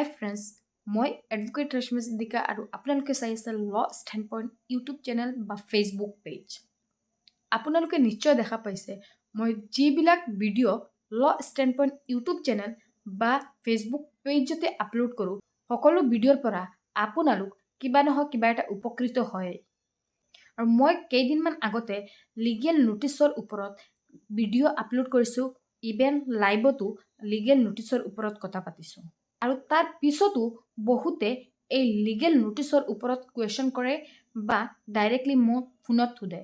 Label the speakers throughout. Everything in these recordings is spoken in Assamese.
Speaker 1: হাই ফ্ৰেণ্ডছ, মই এডভোকেট ৰশ্মি সিদ্দিকা আৰু আপোনালোকে চাই আছে ল ষ্টেণ্ড পইণ্ট ইউটিউব চেনেল বা ফেচবুক পেজ। আপোনালোকে নিশ্চয় দেখা পাইছে মই যিবিলাক ভিডিঅ' ল ষ্টেণ্ড পইণ্ট ইউটিউব চেনেল বা ফেচবুক পেজতে আপলোড কৰোঁ, সকলো ভিডিঅ'ৰ পৰা আপোনালোক কিবা নহয় কিবা এটা উপকৃত হয়। আৰু মই কেইদিনমান আগতে লিগেল নোটিছৰ ওপৰত ভিডিঅ' আপলোড কৰিছোঁ, ইভেন লাইভতো লিগেল নোটিছৰ ওপৰত কথা পাতিছোঁ। আৰু তাৰ পিছতো বহুতে এই লিগেল নোটিছৰ ওপৰত কুৱেশ্যন কৰে বা ডাইৰেক্টলি মোক ফোনত সোধে।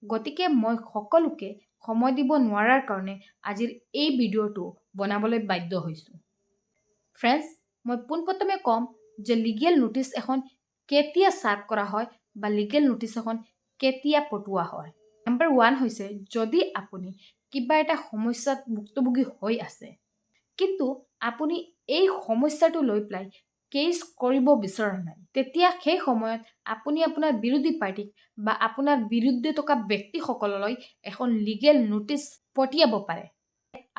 Speaker 1: গতিকে মই সকলোকে সময় দিব নোৱাৰাৰ কাৰণে আজিৰ এই ভিডিঅ'টো বনাবলৈ বাধ্য হৈছোঁ। ফ্ৰেণ্ডছ, মই পোনপ্ৰথমে ক'ম যে লিগেল নোটিছ এখন কেতিয়া চাৰ্ভ কৰা হয় বা লিগেল নোটিছ এখন কেতিয়া পঠোৱা হয়। নম্বৰ 1 হৈছে যদি আপুনি কিবা এটা সমস্যাত ভুক্তভোগী হৈ আছে, কিন্তু আপুনি এই সমস্যাটো লৈ পেলাই কেছ কৰিব বিচৰা নাই, তেতিয়া সেই সময়ত আপুনি আপোনাৰ বিৰোধী পাৰ্টিক বা আপোনাৰ বিৰুদ্ধে থকা ব্যক্তিসকললৈ এখন লিগেল নোটিছ পঠিয়াব পাৰে।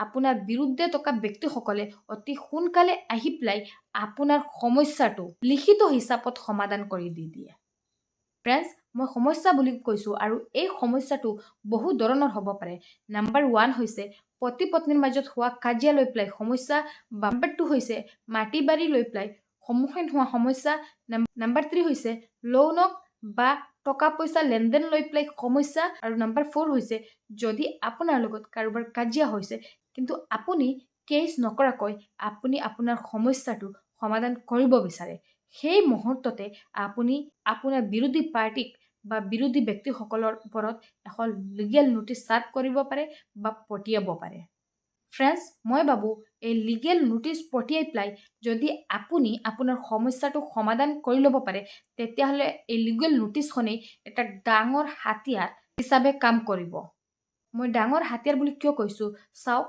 Speaker 1: আপোনাৰ বিৰুদ্ধে থকা ব্যক্তিসকলে অতি সোনকালে আহি পেলাই আপোনাৰ সমস্যাটো লিখিত হিচাপত সমাধান কৰি দি দিয়ে। ফ্ৰেণ্ডছ, মই সমস্যা বুলি কৈছোঁ আৰু এই সমস্যাটো বহু ধৰণৰ হ'ব পাৰে। নম্বৰ 1 হৈছে পতি পত্নীৰ মাজত হোৱা কাজিয়া লৈ পেলাই সমস্যা। নম্বৰ 2 হৈছে মাটি বাৰী লৈ পেলাই সন্মুখীন হোৱা সমস্যা। নম্বৰ 3 হৈছে লোনক বা টকা পইচা লেনদেন লৈ পেলাই সমস্যা। আৰু নম্বৰ 4 হৈছে যদি আপোনাৰ লগত কাৰোবাৰ কাজিয়া হৈছে কিন্তু আপুনি কেছ নকৰাকৈ আপুনি আপোনাৰ সমস্যাটো সমাধান কৰিব বিচাৰে, সেই মুহূৰ্ততে আপুনি আপোনাৰ বিৰোধী পাৰ্টিক বা বিৰোধী ব্যক্তিসকলৰ ওপৰত এখন লিগেল নোটিছ চাৰ্ভ কৰিব পাৰে বা পঠিয়াব পাৰে। ফ্ৰেণ্ডছ, মই ভাবোঁ এই লিগেল নোটিছ পঠিয়াই পেলাই যদি আপুনি আপোনাৰ সমস্যাটো সমাধান কৰি ল'ব পাৰে, তেতিয়াহ'লে এই লিগেল নোটিছখনেই এটা ডাঙৰ হাতিয়াৰ হিচাপে কাম কৰিব। মই ডাঙৰ হাতিয়াৰ বুলি কিয় কৈছোঁ, চাওক,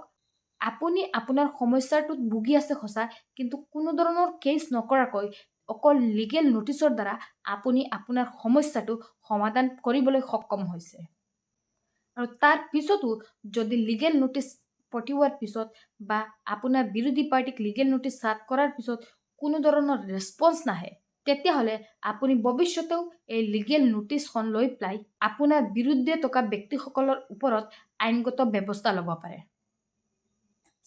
Speaker 1: আপুনি আপোনাৰ সমস্যাটোত ভুগি আছে সঁচা, কিন্তু কোনো ধৰণৰ কেছ নকৰাকৈ অকল লিগেল নোটিছৰ দ্বাৰা আপুনি আপোনাৰ সমস্যাটো সমাধান কৰিবলৈ সক্ষম হৈছে। আৰু তাৰ পিছতো যদি লিগেল নোটিছ পঠিওৱাৰ পিছত বা আপোনাৰ বিৰোধী পাৰ্টিক লিগেল নোটিছ চাৰ্ভ কৰাৰ পিছত কোনো ধৰণৰ ৰেছপন্স নাহে, তেতিয়াহ'লে আপুনি ভৱিষ্যতেও এই লিগেল নোটিছখন লৈ পেলাই আপোনাৰ বিৰুদ্ধে থকা ব্যক্তিসকলৰ ওপৰত আইনগত ব্যৱস্থা ল'ব পাৰে।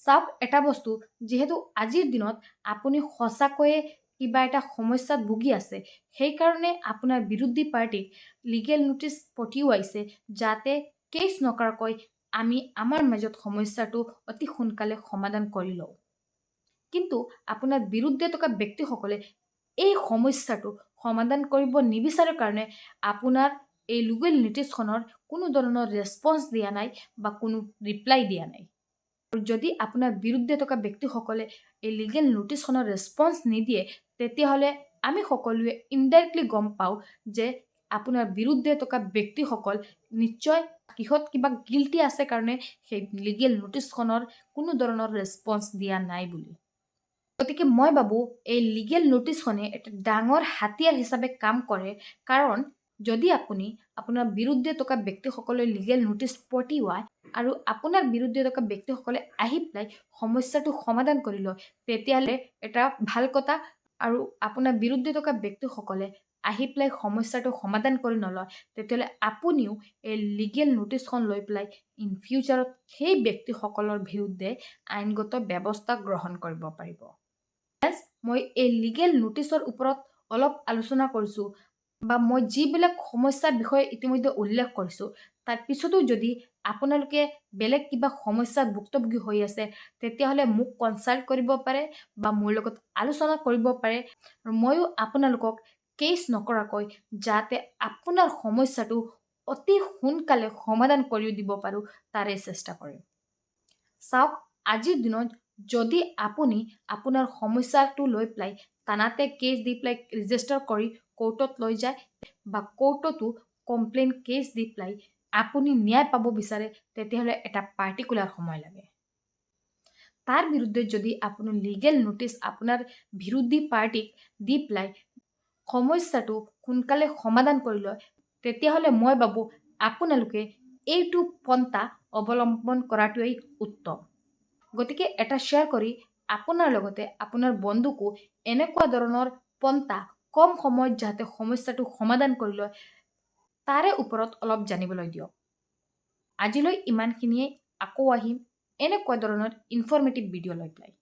Speaker 1: চাওক, এটা বস্তু, যিহেতু আজিৰ দিনত আপুনি সঁচাকৈয়ে কিবা এটা সমস্যাত ভুগি আছে, সেইকাৰণে আপোনাৰ বিৰোধী পাৰ্টিক লিগেল নোটিছ পঠিওৱাইছে যাতে কেছ নকৰাকৈ আমি আমাৰ মাজত সমস্যাটো অতি সোনকালে সমাধান কৰি লওঁ। কিন্তু আপোনাৰ বিৰুদ্ধে থকা ব্যক্তিসকলে এই সমস্যাটো সমাধান কৰিব নিবিচাৰে কাৰণে আপোনাৰ এই লিগেল নোটিছখনৰ কোনো ধৰণৰ ৰেছপন্স দিয়া নাই বা কোনো ৰিপ্লাই দিয়া নাই। যদি আপোনাৰ বিৰুদ্ধে থকা ব্যক্তিসকলে এই লিগেল নোটিছখনৰ ৰেছপন্স নিদিয়ে, তেতিয়াহ'লে আমি সকলোৱে ইনডাইৰেক্টলি গম পাওঁ যে আপোনাৰ বিৰুদ্ধে থকা ব্যক্তিসকল নিশ্চয় কিহত কিবা গিল্টি আছে কাৰণে সেই লিগেল নোটিছখনৰ কোনো ধৰণৰ ৰেছপন্স দিয়া নাই বুলি। গতিকে মই ভাবোঁ এই লিগেল নোটিছখনে এটা ডাঙৰ হাতিয়াৰ হিচাপে কাম কৰে, কাৰণ যদি আপুনি আপোনাৰ বিৰুদ্ধে থকা ব্যক্তিসকলে লিগেল নোটিছ পঠিওৱায় আৰু আপোনাৰ বিৰুদ্ধে থকা ব্যক্তিসকলে আহি পেলাই সমস্যাটো সমাধান কৰি লয়, তেতিয়াহ'লে এটা ভাল কথা। আৰু আপোনাৰ বিৰুদ্ধে থকা ব্যক্তিসকলে আহি পেলাই সমস্যাটো সমাধান কৰি নলয়, তেতিয়াহ'লে আপুনিও এই লিগেল নোটিছখন লৈ পেলাই ইন ফিউচাৰত সেই ব্যক্তিসকলৰ বিৰুদ্ধে আইনগত ব্যৱস্থা গ্ৰহণ কৰিব পাৰিব। মই এই লিগেল নোটিছৰ ওপৰত অলপ আলোচনা কৰিছোঁ বা মই যিবিলাক সমস্যাৰ বিষয়ে ইতিমধ্যে উল্লেখ কৰিছোঁ, তাৰ পিছতো যদি আপোনালোকে বেলেগ কিবা সমস্যাত ভুক্তভোগী হৈ আছে, তেতিয়াহ'লে মোক কনচাল্ট কৰিব পাৰে বা মোৰ লগত আলোচনা কৰিব পাৰে। আৰু ময়ো আপোনালোকক কেছ নকৰাকৈ যাতে আপোনাৰ সমস্যাটো অতি সোনকালে সমাধান কৰি দিব পাৰোঁ, তাৰে চেষ্টা কৰিম। চাওক, আজিৰ দিনত যদি আপুনি আপোনাৰ সমস্যাটো লৈ পেলাই থানাতে কেছ দি পেলাই ৰেজিষ্টাৰ কৰি কোৰ্টত লৈ যায় বা কোৰ্টতো কমপ্লেইন কেছ দি পেলাই আপুনি ন্যায় পাব বিচাৰে, তেতিয়াহ'লে এটা পাৰ্টিকুলাৰ সময় লাগে। তাৰ বিৰুদ্ধে যদি আপুনি লিগেল নোটিছ আপোনাৰ বিৰোধী পাৰ্টিক দি পেলাই সমস্যাটো সোনকালে সমাধান কৰি লয়, তেতিয়াহ'লে মই ভাবোঁ আপোনালোকে এইটো পন্থা অৱলম্বন কৰাটোৱেই উত্তম। গতিকে এটা শ্বেয়াৰ কৰি আপোনাৰ লগতে আপোনাৰ বন্ধুকো এনেকুৱা ধৰণৰ পন্থা কম সময়ত যাতে সমস্যাটো সমাধান কৰি লয় তাৰে ওপৰত অলপ জানিবলৈ দিয়ক। আজিলৈ ইমানখিনিয়ে, আকৌ আহিম এনেকুৱা ধৰণৰ ইনফৰ্মেটিভ ভিডিঅ' লৈ পেলাই।